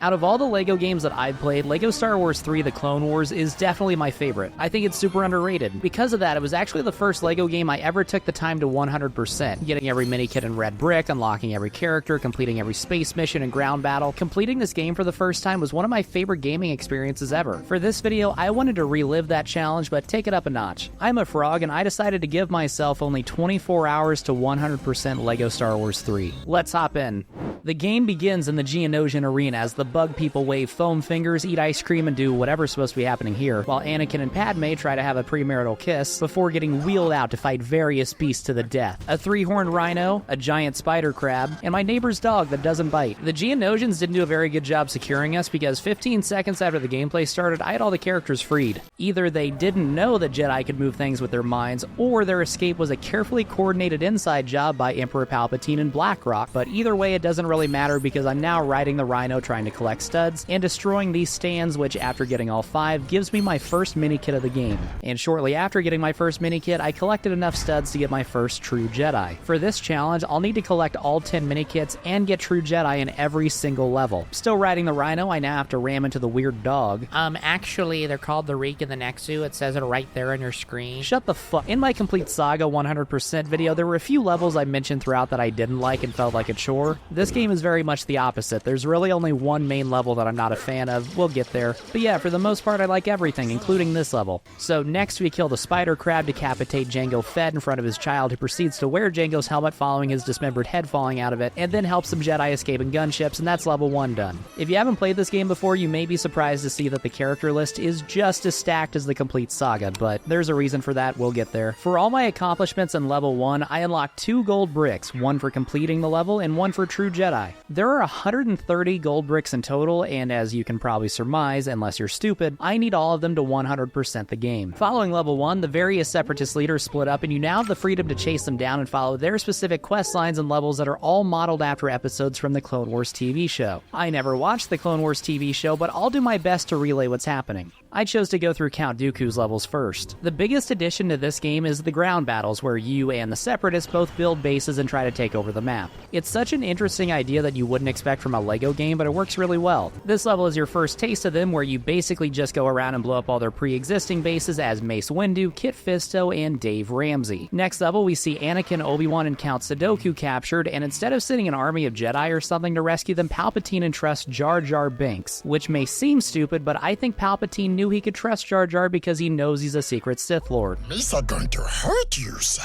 Out of all the LEGO games that I've played, LEGO Star Wars 3 The Clone Wars is definitely my favorite. I think it's super underrated. Because of that, it was actually the first LEGO game I ever took the time to 100%. Getting every mini-kit in red brick, unlocking every character, completing every space mission and ground battle. Completing this game for the first time was one of my favorite gaming experiences ever. For this video, I wanted to relive that challenge, but take it up a notch. I'm a frog, and I decided to give myself only 24 hours to 100% LEGO Star Wars 3. Let's hop in. The game begins in the Geonosian arena as the bug people wave foam fingers, eat ice cream, and do whatever's supposed to be happening here, while Anakin and Padme try to have a premarital kiss before getting wheeled out to fight various beasts to the death. A 3-horned rhino, a giant spider crab, and my neighbor's dog that doesn't bite. The Geonosians didn't do a very good job securing us because 15 seconds after the gameplay started, I had all the characters freed. Either they didn't know that Jedi could move things with their minds, or their escape was a carefully coordinated inside job by Emperor Palpatine and Blackrock, but either way it doesn't really matter because I'm now riding the Rhino trying to collect studs and destroying these stands, which after getting all 5 gives me my first mini-kit of the game. And shortly after getting my first mini-kit, I collected enough studs to get my first true Jedi. For this challenge, I'll need to collect all 10 mini-kits and get true Jedi in every single level. Still riding the Rhino, I now have to ram into the weird dog. Actually, they're called the Reek and the Nexu. It says it right there on your screen. Shut the fuck. In my Complete Saga 100% video, there were a few levels I mentioned throughout that I didn't like and felt like a chore. This game is very much the opposite. There's really only one main level that I'm not a fan of. We'll get there. But yeah, for the most part, I like everything, including this level. So next, we kill the spider crab, decapitate Jango Fett in front of his child, who proceeds to wear Jango's helmet following his dismembered head falling out of it, and then helps some Jedi escape in gunships, and that's level 1 done. If you haven't played this game before, you may be surprised to see that the character list is just as stacked as the Complete Saga, but there's a reason for that. We'll get there. For all my accomplishments in level 1, I unlocked 2 gold bricks, one for completing the level and one for true Jedi. There are 130 gold bricks in total, and as you can probably surmise, unless you're stupid, I need all of them to 100% the game. Following level 1, the various Separatist leaders split up, and you now have the freedom to chase them down and follow their specific quest lines and levels that are all modeled after episodes from the Clone Wars TV show. I never watched the Clone Wars TV show, but I'll do my best to relay what's happening. I chose to go through Count Dooku's levels first. The biggest addition to this game is the ground battles, where you and the Separatists both build bases and try to take over the map. It's such an interesting idea that you wouldn't expect from a LEGO game, but it works really well. This level is your first taste of them, where you basically just go around and blow up all their pre-existing bases as Mace Windu, Kit Fisto, and Dave Ramsey. Next level, we see Anakin, Obi-Wan, and Count Sudoku captured, and instead of sending an army of Jedi or something to rescue them, Palpatine entrusts Jar Jar Binks, which may seem stupid, but I think Palpatine knew he could trust Jar Jar because he knows he's a secret Sith Lord. These are going to hurt you, sir.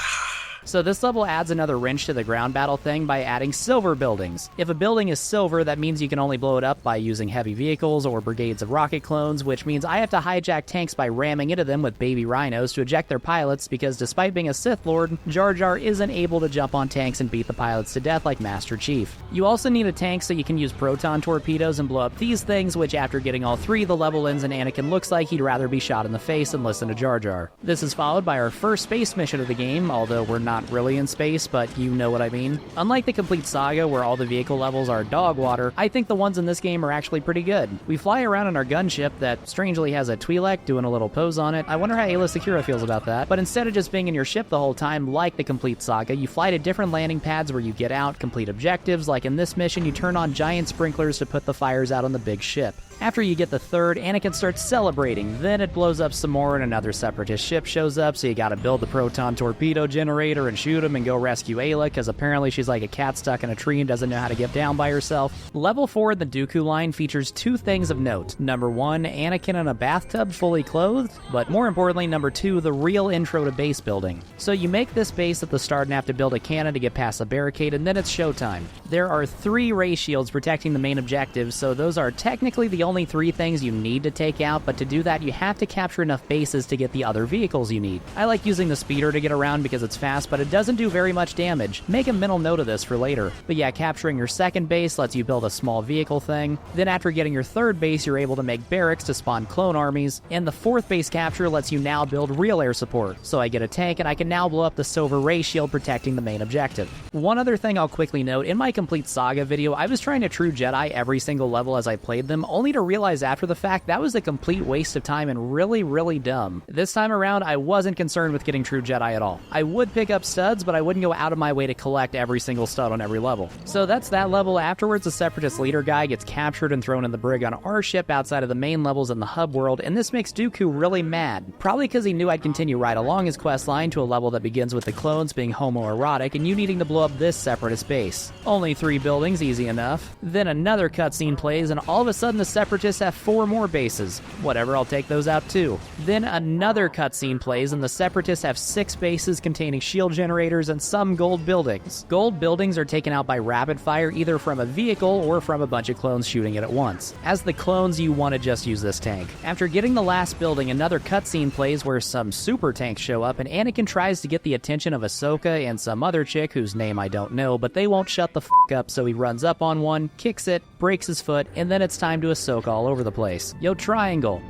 So this level adds another wrench to the ground battle thing by adding silver buildings. If a building is silver, that means you can only blow it up by using heavy vehicles or brigades of rocket clones, which means I have to hijack tanks by ramming into them with baby rhinos to eject their pilots, because despite being a Sith Lord, Jar Jar isn't able to jump on tanks and beat the pilots to death like Master Chief. You also need a tank so you can use proton torpedoes and blow up these things, which after getting all 3, the level ends and Anakin looks like he'd rather be shot in the face than listen to Jar Jar. This is followed by our first space mission of the game, although we're not really in space, but you know what I mean. Unlike the Complete Saga, where all the vehicle levels are dog water, I think the ones in this game are actually pretty good. We fly around in our gunship that strangely has a Twi'lek doing a little pose on it. I wonder how Ayla Secura feels about that. But instead of just being in your ship the whole time, like the Complete Saga, you fly to different landing pads where you get out, complete objectives. Like in this mission, you turn on giant sprinklers to put the fires out on the big ship. After you get the third, Anakin starts celebrating, then it blows up some more and another Separatist ship shows up, so you gotta build the proton torpedo generator and shoot him and go rescue Ayla, because apparently she's like a cat stuck in a tree and doesn't know how to get down by herself. Level 4 in the Dooku line features 2 things of note. Number 1, Anakin in a bathtub fully clothed, but more importantly, number 2, the real intro to base building. So you make this base at the start and have to build a cannon to get past a barricade, and then it's showtime. There are 3 ray shields protecting the main objectives, so those are technically the only 3 things you need to take out, but to do that you have to capture enough bases to get the other vehicles you need. I like using the speeder to get around because it's fast, but it doesn't do very much damage. Make a mental note of this for later. But yeah, capturing your second base lets you build a small vehicle thing. Then after getting your third base, you're able to make barracks to spawn clone armies, and the 4th base capture lets you now build real air support. So I get a tank and I can now blow up the silver ray shield protecting the main objective. One other thing I'll quickly note, in my Complete Saga video, I was trying to true Jedi every single level as I played them, only to realize after the fact that was a complete waste of time and really dumb. This time around, I wasn't concerned with getting true Jedi at all. I would pick up up studs, but I wouldn't go out of my way to collect every single stud on every level. So that's that level. Afterwards, the Separatist leader guy gets captured and thrown in the brig on our ship outside of the main levels in the hub world, and this makes Dooku really mad. Probably because he knew I'd continue right along his quest line to a level that begins with the clones being homoerotic and you needing to blow up this Separatist base. Only 3 buildings, easy enough. Then another cutscene plays, and all of a sudden the Separatists have 4 more bases. Whatever, I'll take those out too. Then another cutscene plays, and the Separatists have 6 bases containing shield generators and some gold buildings. Gold buildings are taken out by rapid fire, either from a vehicle or from a bunch of clones shooting it at once. As the clones, you want to just use this tank. After getting the last building, another cutscene plays where some super tanks show up, and Anakin tries to get the attention of Ahsoka and some other chick whose name I don't know, but they won't shut the f*** up, so he runs up on one, kicks it, breaks his foot, and then it's time to Ahsoka all over the place. Yo, Triangle,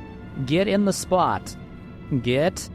get in the spot. Get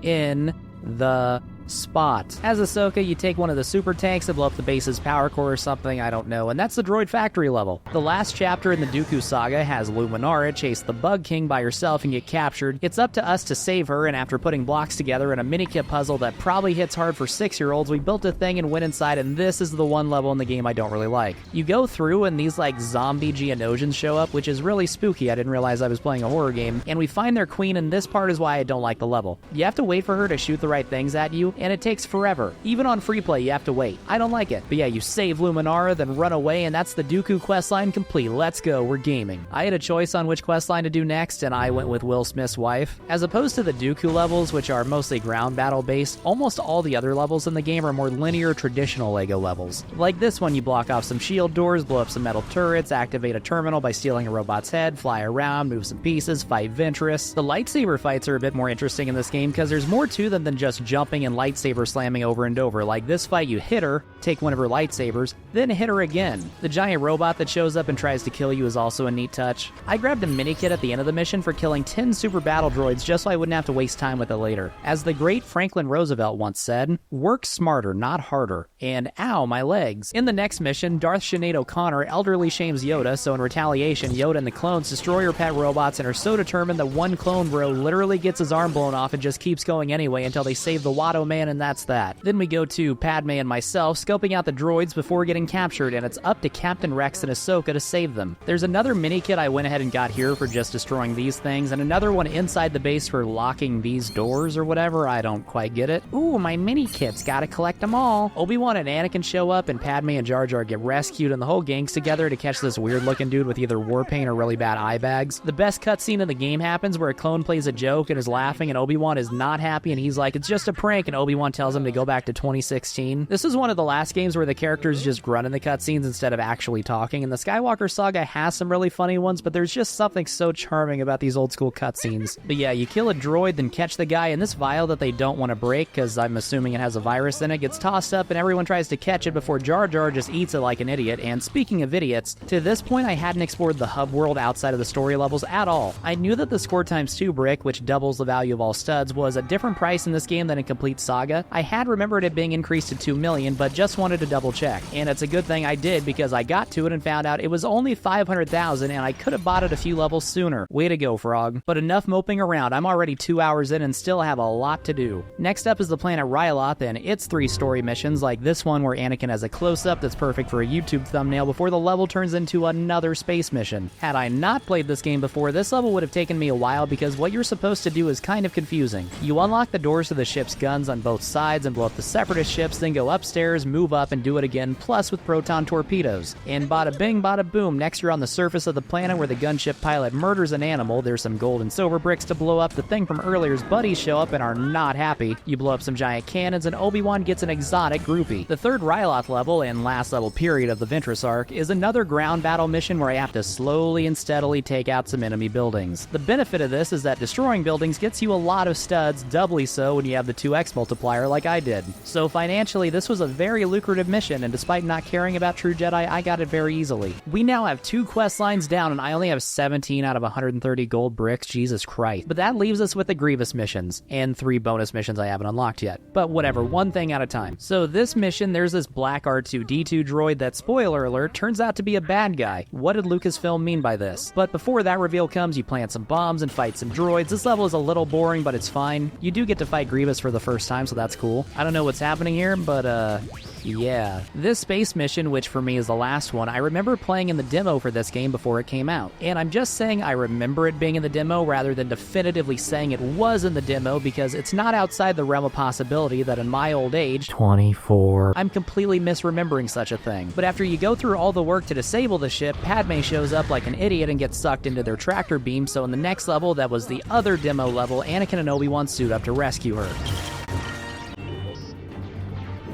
in the spot. As Ahsoka, you take one of the super tanks to blow up the base's power core or something, I don't know, and that's the droid factory level. The last chapter in the Dooku saga has Luminara chase the Bug King by herself and get captured. It's up to us to save her, and after putting blocks together in a mini-kit puzzle that probably hits hard for 6-year-olds, we built a thing and went inside, and this is the one level in the game I don't really like. You go through and these like zombie Geonosians show up, which is really spooky. I didn't realize I was playing a horror game, and we find their queen, and this part is why I don't like the level. You have to wait for her to shoot the right things at you, and it takes forever. Even on free play, you have to wait. I don't like it. But yeah, you save Luminara, then run away, and that's the Dooku questline complete. Let's go, we're gaming. I had a choice on which questline to do next, and I went with Will Smith's wife. As opposed to the Dooku levels, which are mostly ground battle based, almost all the other levels in the game are more linear, traditional LEGO levels. Like this one, you block off some shield doors, blow up some metal turrets, activate a terminal by stealing a robot's head, fly around, move some pieces, fight Ventress. The lightsaber fights are a bit more interesting in this game because there's more to them than just jumping and lightsaber slamming over and over. Like this fight, you hit her, take one of her lightsabers, then hit her again. The giant robot that shows up and tries to kill you is also a neat touch. I grabbed a mini kit at the end of the mission for killing 10 super battle droids just so I wouldn't have to waste time with it later. As the great Franklin Roosevelt once said, work smarter, not harder. And ow, my legs. In the next mission, Darth Sinead O'Connor elderly shames Yoda, so in retaliation, Yoda and the clones destroy her pet robots and are so determined that one clone bro literally gets his arm blown off and just keeps going anyway until they save the Watto Man, and that's that. Then we go to Padme and myself scoping out the droids before getting captured, and it's up to Captain Rex and Ahsoka to save them. There's another mini kit I went ahead and got here for just destroying these things, and another one inside the base for locking these doors or whatever. I don't quite get it. Ooh, my mini kits, gotta collect them all. Obi-Wan and Anakin show up, and Padme and Jar Jar get rescued, and the whole gang's together to catch this weird looking dude with either war paint or really bad eye bags. The best cutscene in the game happens where a clone plays a joke and is laughing, and Obi-Wan is not happy, and he's like, it's just a prank, and Obi-Wan tells him to go back to 2016. This is one of the last games where the characters just grunt in the cutscenes instead of actually talking, and the Skywalker Saga has some really funny ones, but there's just something so charming about these old school cutscenes. But yeah, you kill a droid, then catch the guy, and this vial that they don't want to break, because I'm assuming it has a virus in it, gets tossed up, and everyone tries to catch it before Jar Jar just eats it like an idiot. And speaking of idiots, to this point I hadn't explored the hub world outside of the story levels at all. I knew that the score times 2 brick, which doubles the value of all studs, was a different price in this game than in Complete Saga. I had remembered it being increased to 2 million, but just wanted to double check. And it's a good thing I did, because I got to it and found out it was only 500,000 and I could have bought it a few levels sooner. Way to go, Frog. But enough moping around. I'm already 2 hours in and still have a lot to do. Next up is the planet Ryloth and its 3 story missions, like this one where Anakin has a close-up that's perfect for a YouTube thumbnail before the level turns into another space mission. Had I not played this game before, this level would have taken me a while because what you're supposed to do is kind of confusing. You unlock the doors to the ship's guns on both sides and blow up the Separatist ships, then go upstairs, move up, and do it again, plus with proton torpedoes. And bada bing, bada boom, next you're on the surface of the planet where the gunship pilot murders an animal. There's some gold and silver bricks to blow up. The thing from earlier's buddies show up and are not happy. You blow up some giant cannons, and Obi-Wan gets an exotic groupie. The third Ryloth level, and last level period of the Ventress arc, is another ground battle mission where I have to slowly and steadily take out some enemy buildings. The benefit of this is that destroying buildings gets you a lot of studs, doubly so when you have the 2x multiplier like I did. So financially, this was a very lucrative mission, and despite not caring about True Jedi, I got it very easily. We now have 2 quest lines down, and I only have 17 out of 130 gold bricks, Jesus Christ. But that leaves us with the Grievous missions, and 3 bonus missions I haven't unlocked yet. But whatever, one thing at a time. So this mission, there's this black R2-D2 droid that, spoiler alert, turns out to be a bad guy. What did Lucasfilm mean by this? But before that reveal comes, you plant some bombs and fight some droids. This level is a little boring, but it's fine. You do get to fight Grievous for the first time, time, so that's cool. I don't know what's happening here, but yeah. This space mission, which for me is the last one, I remember playing in the demo for this game before it came out. And I'm just saying I remember it being in the demo rather than definitively saying it was in the demo, because it's not outside the realm of possibility that in my old age, 24, I'm completely misremembering such a thing. But after you go through all the work to disable the ship, Padme shows up like an idiot and gets sucked into their tractor beam, so in the next level that was the other demo level, Anakin and Obi-Wan suit up to rescue her.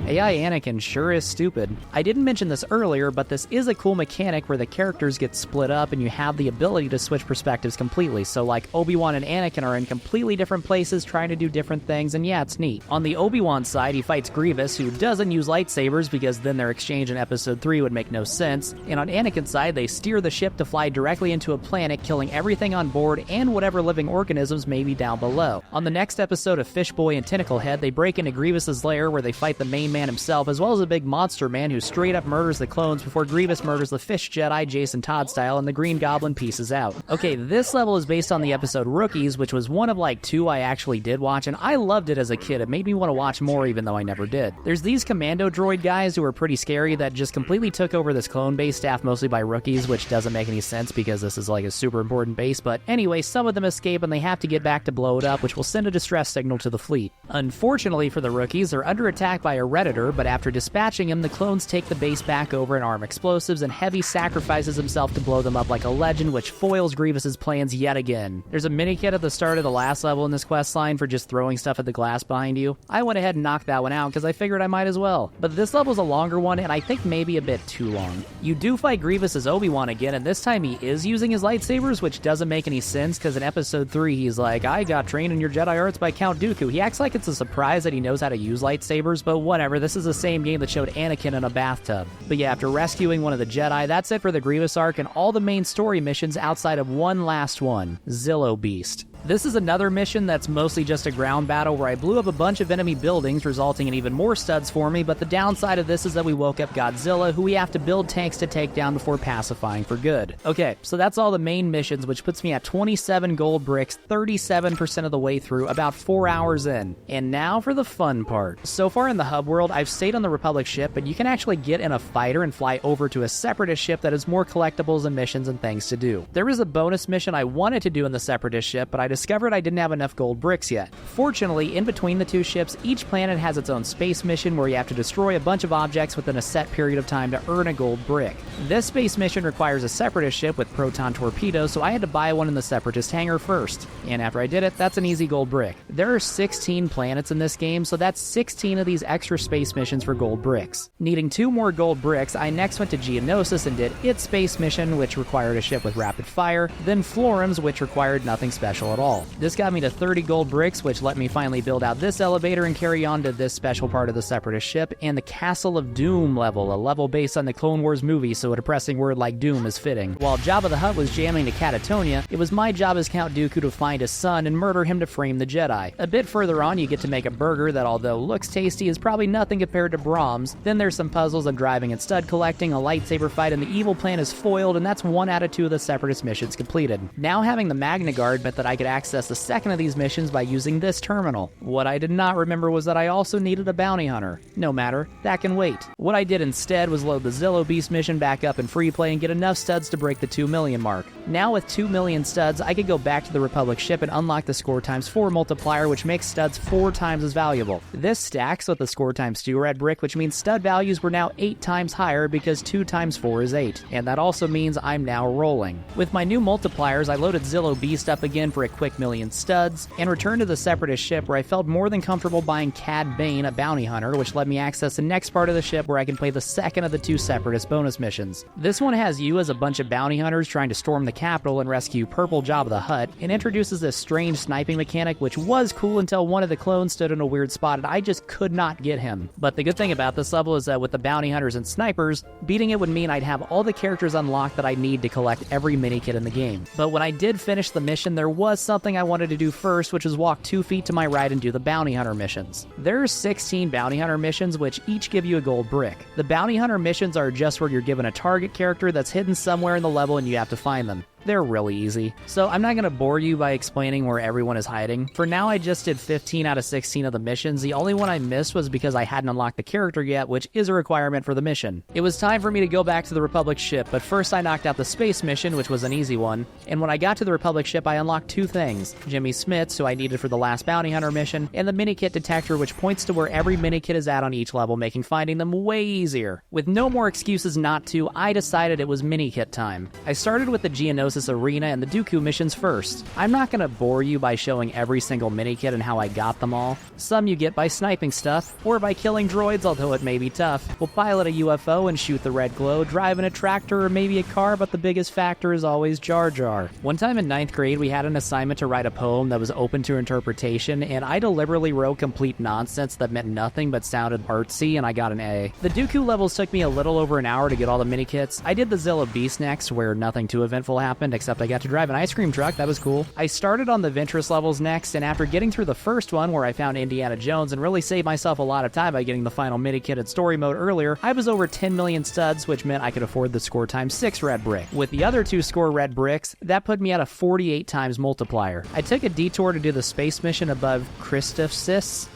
AI Anakin sure is stupid. I didn't mention this earlier, but this is a cool mechanic where the characters get split up and you have the ability to switch perspectives completely. So like Obi-Wan and Anakin are in completely different places trying to do different things, and yeah, it's neat. On the Obi-Wan side, he fights Grievous, who doesn't use lightsabers because then their exchange in Episode 3 would make no sense. And on Anakin's side, they steer the ship to fly directly into a planet, killing everything on board and whatever living organisms may be down below. On the next episode of Fishboy and Tentaclehead, they break into Grievous's lair where they fight the main man himself, as well as a big monster man who straight up murders the clones before Grievous murders the fish Jedi Jason Todd style and the Green Goblin pieces out. Okay, this level is based on the episode Rookies, which was one of like 2 I actually did watch, and I loved it as a kid. It made me want to watch more even though I never did. There's these commando droid guys who are pretty scary that just completely took over this clone base staffed mostly by rookies, which doesn't make any sense because this is like a super important base, but anyway, some of them escape and they have to get back to blow it up, which will send a distress signal to the fleet. Unfortunately for the rookies, they're under attack by a Redditor, but after dispatching him, the clones take the base back over and arm explosives, and Heavy sacrifices himself to blow them up like a legend, which foils Grievous's plans yet again. There's a mini-kit at the start of the last level in this quest line for just throwing stuff at the glass behind you. I went ahead and knocked that one out because I figured I might as well. But this level's a longer one, and I think maybe a bit too long. You do fight Grievous as Obi-Wan again, and this time he is using his lightsabers, which doesn't make any sense because in Episode 3 he's like, I got trained in your Jedi arts by Count Dooku. He acts like it's a surprise that he knows how to use lightsabers, but whatever, this is the same game that showed Anakin in a bathtub. But yeah, after rescuing one of the Jedi, that's it for the Grievous arc and all the main story missions outside of one last one, Zillo Beast. This is another mission that's mostly just a ground battle where I blew up a bunch of enemy buildings, resulting in even more studs for me, but the downside of this is that we woke up Godzilla, who we have to build tanks to take down before pacifying for good. Okay, so that's all the main missions, which puts me at 27 gold bricks, 37% of the way through, about 4 hours in. And now for the fun part. So far in the hub world, I've stayed on the Republic ship, but you can actually get in a fighter and fly over to a Separatist ship that has more collectibles and missions and things to do. There is a bonus mission I wanted to do in the Separatist ship, but I discovered I didn't have enough gold bricks yet. Fortunately, in between the two ships, each planet has its own space mission where you have to destroy a bunch of objects within a set period of time to earn a gold brick. This space mission requires a Separatist ship with proton torpedoes, so I had to buy one in the Separatist hangar first. And after I did it, that's an easy gold brick. There are 16 planets in this game, so that's 16 of these extra space missions for gold bricks. Needing 2 more gold bricks, I next went to Geonosis and did its space mission, which required a ship with rapid fire, then Florum's, which required nothing special at all. This got me to 30 gold bricks, which let me finally build out this elevator and carry on to this special part of the Separatist ship, and the Castle of Doom level, a level based on the Clone Wars movie, so a depressing word like Doom is fitting. While Jabba the Hutt was jamming to Catatonia, it was my job as Count Dooku to find his son and murder him to frame the Jedi. A bit further on, you get to make a burger that, although looks tasty, is probably nothing compared to Brahms. Then there's some puzzles and driving and stud collecting, a lightsaber fight, and the evil plan is foiled, and that's 1 out of 2 of the Separatist missions completed. Now having the Magna Guard meant that I could access the second of these missions by using this terminal. What I did not remember was that I also needed a bounty hunter. No matter, that can wait. What I did instead was load the Zillo Beast mission back up in free play and get enough studs to break the 2 million mark. Now with 2 million studs, I could go back to the Republic ship and unlock the score times 4 multiplier, which makes studs 4 times as valuable. This stacks with the score times 2 red brick, which means stud values were now 8 times higher because 2 times 4 is 8. And that also means I'm now rolling. With my new multipliers, I loaded Zillo Beast up again for a quick million studs, and returned to the Separatist ship where I felt more than comfortable buying Cad Bane, a bounty hunter, which let me access the next part of the ship where I can play the second of the 2 Separatist bonus missions. This one has you as a bunch of bounty hunters trying to storm the capital and rescue Purple Jabba the Hutt, and introduces this strange sniping mechanic which was cool until one of the clones stood in a weird spot and I just could not get him. But the good thing about this level is that with the bounty hunters and snipers, beating it would mean I'd have all the characters unlocked that I need to collect every mini-kit in the game. But when I did finish the mission, there was something I wanted to do first, which is walk 2 feet to my right and do the bounty hunter missions. There are 16 bounty hunter missions, which each give you a gold brick. The bounty hunter missions are just where you're given a target character that's hidden somewhere in the level and you have to find them. They're really easy. So I'm not going to bore you by explaining where everyone is hiding. For now, I just did 15 out of 16 of the missions. The only one I missed was because I hadn't unlocked the character yet, which is a requirement for the mission. It was time for me to go back to the Republic ship, but first I knocked out the space mission, which was an easy one. And when I got to the Republic ship, I unlocked two things: Jimmy Smits, who I needed for the last bounty hunter mission, and the minikit detector, which points to where every minikit is at on each level, making finding them way easier. With no more excuses not to, I decided it was minikit time. I started with the Geonosis Arena and the Dooku missions first. I'm not going to bore you by showing every single minikit and how I got them all. Some you get by sniping stuff, or by killing droids, although it may be tough. We'll pilot a UFO and shoot the red glow, drive in a tractor or maybe a car, but the biggest factor is always Jar Jar. One time in 9th grade, we had an assignment to write a poem that was open to interpretation, and I deliberately wrote complete nonsense that meant nothing but sounded artsy, and I got an A. The Dooku levels took me a little over an hour to get all the minikits. I did the Zilla Beast next, where nothing too eventful happened, except I got to drive an ice cream truck. That was cool. I started on the Ventress levels next, and after getting through the first one, where I found Indiana Jones and really saved myself a lot of time by getting the final minikit at story mode earlier, I was over 10 million studs, which meant I could afford the score times 6 red brick. With the other 2 score red bricks, that put me at a 48 times multiplier. I took a detour to do the space mission above Christophsis,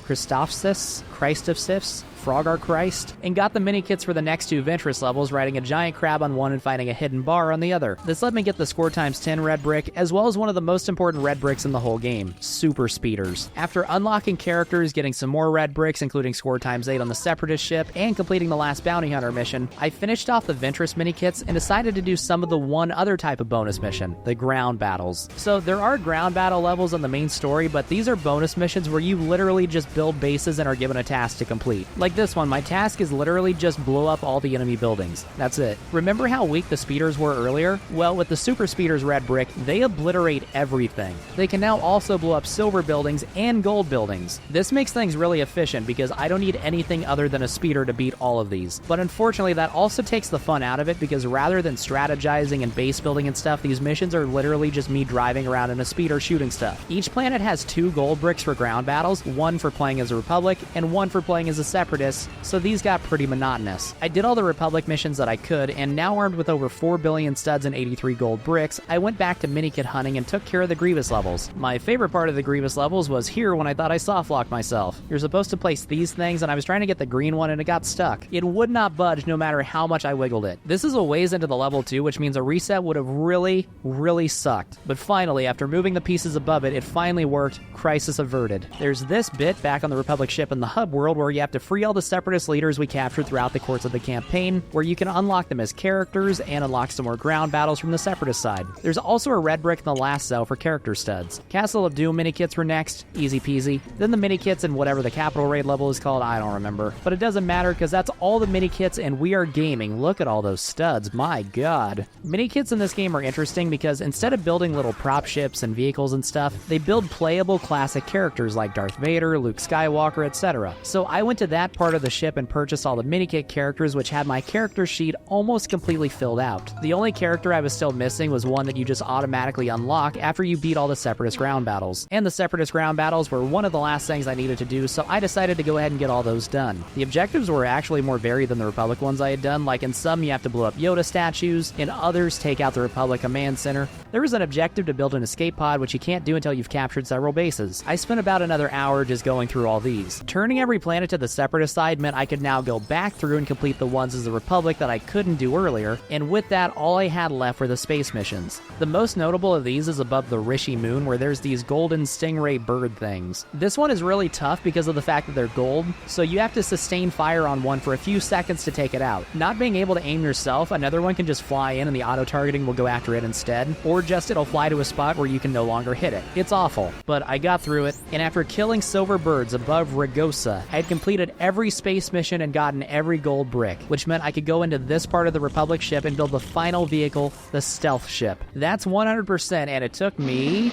Frogar Christ, and got the minikits for the next 2 Ventress levels, riding a giant crab on one and fighting a hidden bar on the other. This let me get the score times 10 red brick, as well as one of the most important red bricks in the whole game, super speeders. After unlocking characters, getting some more red bricks, including score times 8 on the Separatist ship, and completing the last bounty hunter mission, I finished off the Ventress minikits and decided to do some of the one other type of bonus mission, the ground battles. So there are ground battle levels on the main story, but these are bonus missions where you literally just build bases and are given a task to complete. Like this one, my task is literally just blow up all the enemy buildings. That's it. Remember how weak the speeders were earlier? Well, with the super speeders red brick, they obliterate everything. They can now also blow up silver buildings and gold buildings. This makes things really efficient because I don't need anything other than a speeder to beat all of these. But unfortunately, that also takes the fun out of it because rather than strategizing and base building and stuff, these missions are literally just me driving around in a speeder shooting stuff. Each planet has 2 gold bricks for ground battles, one for playing as a Republic and one for playing as a Separatist, so these got pretty monotonous. I did all the Republic missions that I could, and now armed with over 4 billion studs and 83 gold bricks, I went back to minikit hunting and took care of the Grievous levels. My favorite part of the Grievous levels was here when I thought I softlocked myself. You're supposed to place these things, and I was trying to get the green one and it got stuck. It would not budge no matter how much I wiggled it. This is a ways into the level too, which means a reset would have really sucked. But finally, after moving the pieces above it, it finally worked. Crisis averted. There's this bit back on the Republic ship in the hub world where you have to free all the Separatist leaders we captured throughout the course of the campaign, where you can unlock them as characters and unlock some more ground battles from the Separatist side. There's also a red brick in the last cell for character studs. Castle of Doom minikits were next, easy peasy. Then the minikits and whatever the capital raid level is called, I don't remember. But it doesn't matter because that's all the minikits and we are gaming. Look at all those studs, my god. Minikits in this game are interesting because instead of building little prop ships and vehicles and stuff, they build playable classic characters like Darth Vader, Luke Skywalker, etc. So I went to that part of the ship and purchased all the minikit characters, which had my character sheet almost completely filled out. The only character I was still missing was one that you just automatically unlock after you beat all the Separatist ground battles. And the Separatist ground battles were one of the last things I needed to do, so I decided to go ahead and get all those done. The objectives were actually more varied than the Republic ones I had done, like in some you have to blow up Yoda statues, in others take out the Republic Command Center. There was an objective to build an escape pod, which you can't do until you've captured several bases. I spent about another hour just going through all these. Turning every planet to the Separatist side meant I could now go back through and complete the ones as the Republic that I couldn't do earlier, and with that, all I had left were the space missions. The most notable of these is above the Rishi Moon, where there's these golden stingray bird things. This one is really tough because of the fact that they're gold, so you have to sustain fire on one for a few seconds to take it out. Not being able to aim yourself, another one can just fly in and the auto-targeting will go after it instead, or just it'll fly to a spot where you can no longer hit it. It's awful, but I got through it, and after killing silver birds above Ragosa, I had completed every space mission and gotten every gold brick, which meant I could go into this part of the Republic ship and build the final vehicle, the stealth ship. That's 100%, and it took me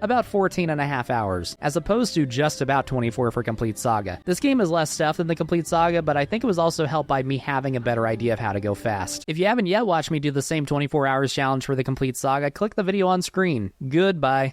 about 14 and a half hours, as opposed to just about 24 for Complete Saga. This game is less stuff than the Complete Saga, but I think it was also helped by me having a better idea of how to go fast. If you haven't yet watched me do the same 24 hours challenge for the Complete Saga, click the video on screen. Goodbye.